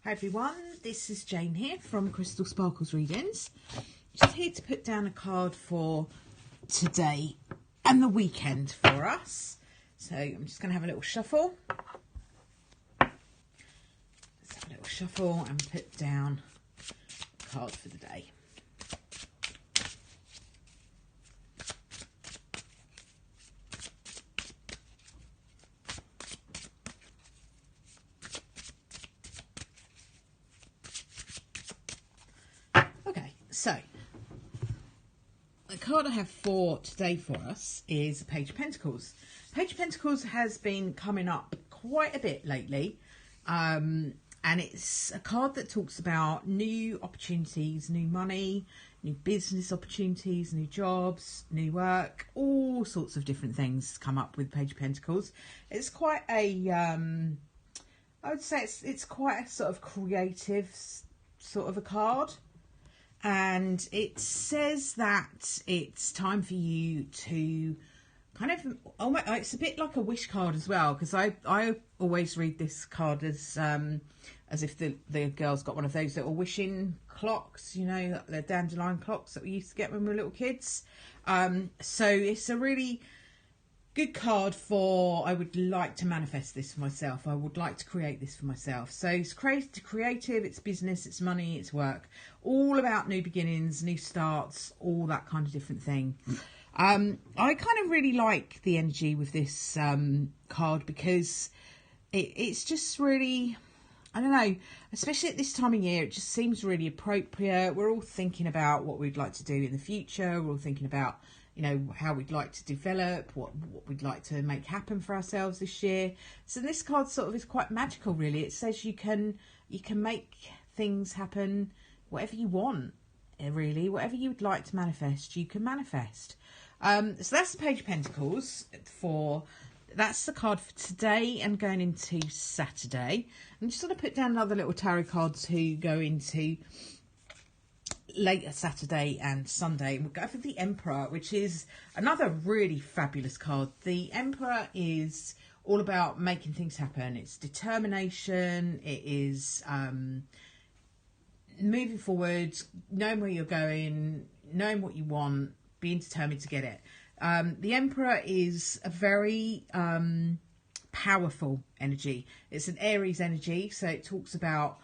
Hi everyone, this is Jane here from Crystal Sparkles Readings. Just here to put down a card for today and the weekend for us. So I'm just going to have a little shuffle. Let's have a little shuffle and put down a card for the day. So, the card I have for today for us is Page of Pentacles. Page of Pentacles has been coming up quite a bit lately, and it's a card that talks about new opportunities, new money, new business opportunities, new jobs, new work, all sorts of different things come up with Page of Pentacles. It's quite a, I would say it's quite a sort of creative sort of a card. And it says that it's time for you to kind of, it's a bit like a wish card as well, because I always read this card as if the girl's got one of those little wishing clocks, you know, the dandelion clocks that we used to get when we were little kids. So it's a really good card for, I would like to manifest this for myself. I would like to create this for myself. So it's creative, it's business, it's money, it's work. All about new beginnings, new starts, all that kind of different thing. I kind of really like the energy with this card because it's just really, I don't know, especially at this time of year, it just seems really appropriate. We're all thinking about what we'd like to do in the future. We're all thinking about, you know, how we'd like to develop, what we'd like to make happen for ourselves this year. So this card sort of is quite magical, really. It says you can make things happen, whatever you want, really. Whatever you would like to manifest, you can manifest. So that's the Page of Pentacles that's the card for today and going into Saturday. I'm just going to put down another little tarot card to go into later Saturday and Sunday. We'll go for the Emperor, which is another really fabulous card. The Emperor is all about making things happen. It's determination. It is moving forward, knowing where you're going, knowing what you want, being determined to get it. The Emperor is a very powerful energy. It's an Aries energy, so it talks about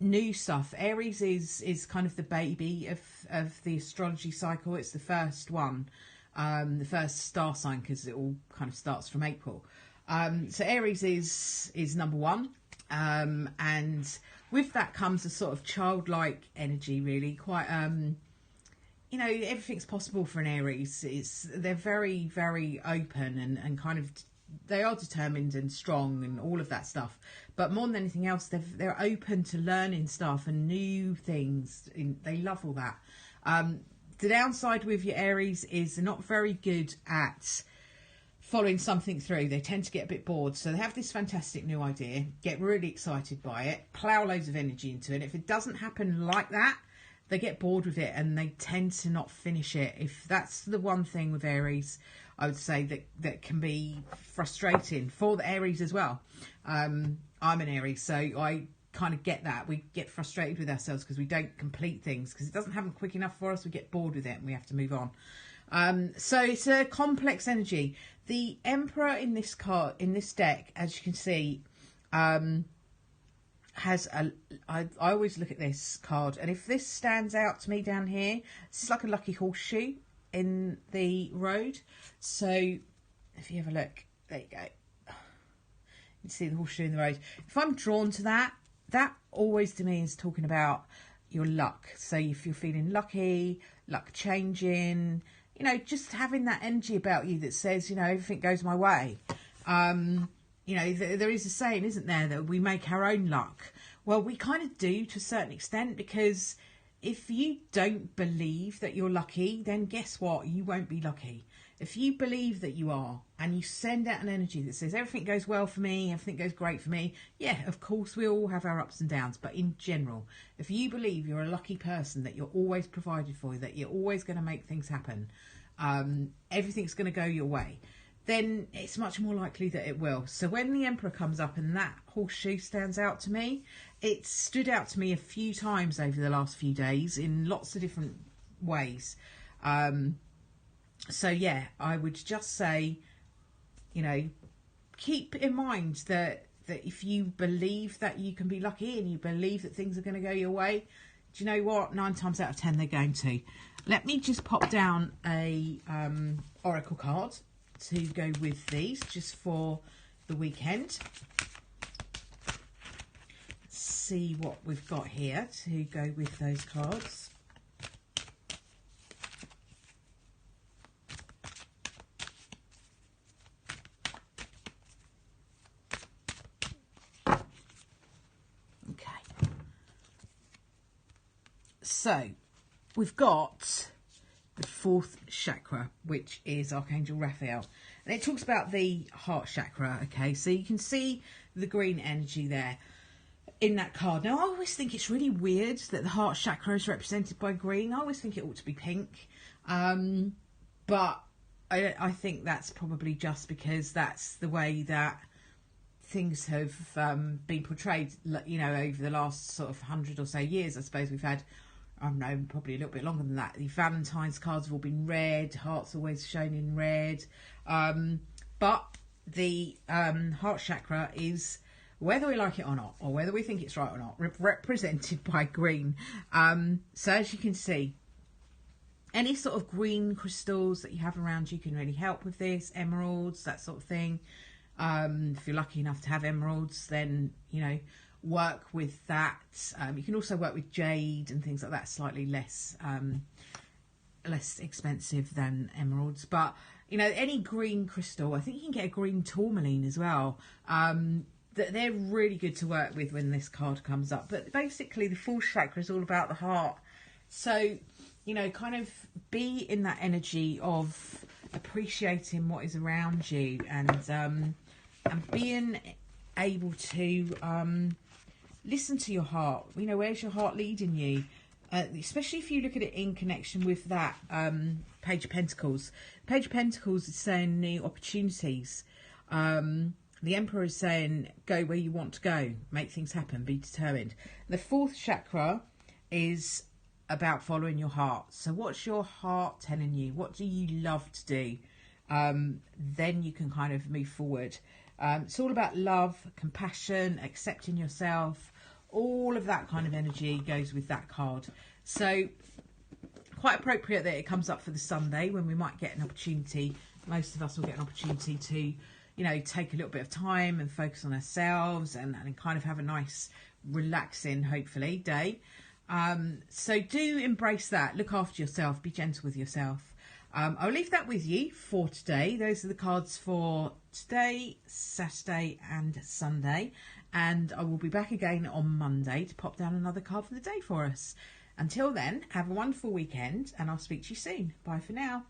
new stuff. Aries is kind of the baby of the astrology cycle. It's the first one, the first star sign, because it all kind of starts from April. So Aries is number one, and with that comes a sort of childlike energy, really. Quite you know, everything's possible for an Aries. They're very, very open and kind of, they are determined and strong and all of that stuff. But more than anything else, they're open to learning stuff and new things. They love all that. The downside with your Aries is they're not very good at following something through. They tend to get a bit bored. So they have this fantastic new idea, get really excited by it, plough loads of energy into it. If it doesn't happen like that, they get bored with it and they tend to not finish it. If that's the one thing with Aries, I would say that can be frustrating for the Aries as well. I'm an Aries, so I kind of get that. We get frustrated with ourselves because we don't complete things, because it doesn't happen quick enough for us. We get bored with it and we have to move on. So it's a complex energy. The Emperor in this card, in this deck, as you can see, has I always look at this card, and if this stands out to me down here, this is like a lucky horseshoe in the road. So if you have a look, there you go, you can see the horseshoe in the road. If I'm drawn to that always to me is talking about your luck. So if you're feeling lucky, luck changing, you know, just having that energy about you that says, you know, everything goes my way. You know, there is a saying, isn't there, that we make our own luck. Well, we kind of do to a certain extent, because if you don't believe that you're lucky, then guess what? You won't be lucky. If you believe that you are, and you send out an energy that says everything goes well for me, everything goes great for me, yeah, of course we all have our ups and downs, but in general, if you believe you're a lucky person, that you're always provided for, that you're always going to make things happen, everything's going to go your way, then it's much more likely that it will. So when the Emperor comes up and that horseshoe stands out to me, it stood out to me a few times over the last few days in lots of different ways. So yeah, I would just say, you know, keep in mind that if you believe that you can be lucky and you believe that things are going to go your way, do you know what? 9 times out of 10 they're going to. Let me just pop down a oracle card to go with these just for the weekend. Let's see what we've got here to go with those cards. Okay. So we've got the 4th chakra, which is Archangel Raphael, and it talks about the heart chakra. Okay, so you can see the green energy there in that card. Now I always think it's really weird that the heart chakra is represented by green. I always think it ought to be pink, but I think that's probably just because that's the way that things have been portrayed, you know, over the last sort of 100 or so years. I suppose we've had, I don't know, probably a little bit longer than that. The Valentine's cards have all been red, hearts always shown in red. But the heart chakra is, whether we like it or not, or whether we think it's right or not, represented by green. So as you can see, any sort of green crystals that you have around you can really help with this. Emeralds, that sort of thing. If you're lucky enough to have emeralds, then, you know, work with that. You can also work with jade and things like that, slightly less expensive than emeralds. But, you know, any green crystal, I think you can get a green tourmaline as well. They're really good to work with when this card comes up. But basically the 4th chakra is all about the heart. So, you know, kind of be in that energy of appreciating what is around you, and being able to listen to your heart. You know, where's your heart leading you? Especially if you look at it in connection with that Page of Pentacles. Page of Pentacles is saying new opportunities. The Emperor is saying go where you want to go, make things happen, be determined. The 4th chakra is about following your heart. So what's your heart telling you? What do you love to do? Then you can kind of move forward. It's all about love, compassion, accepting yourself. All of that kind of energy goes with that card. So quite appropriate that it comes up for the Sunday, when we might get an opportunity. Most of us will get an opportunity to, you know, take a little bit of time and focus on ourselves and kind of have a nice, relaxing, hopefully, day. So do embrace that. Look after yourself. Be gentle with yourself. I'll leave that with you for today. Those are the cards for today, Saturday and Sunday. And I will be back again on Monday to pop down another card for the day for us. Until then, have a wonderful weekend and I'll speak to you soon. Bye for now.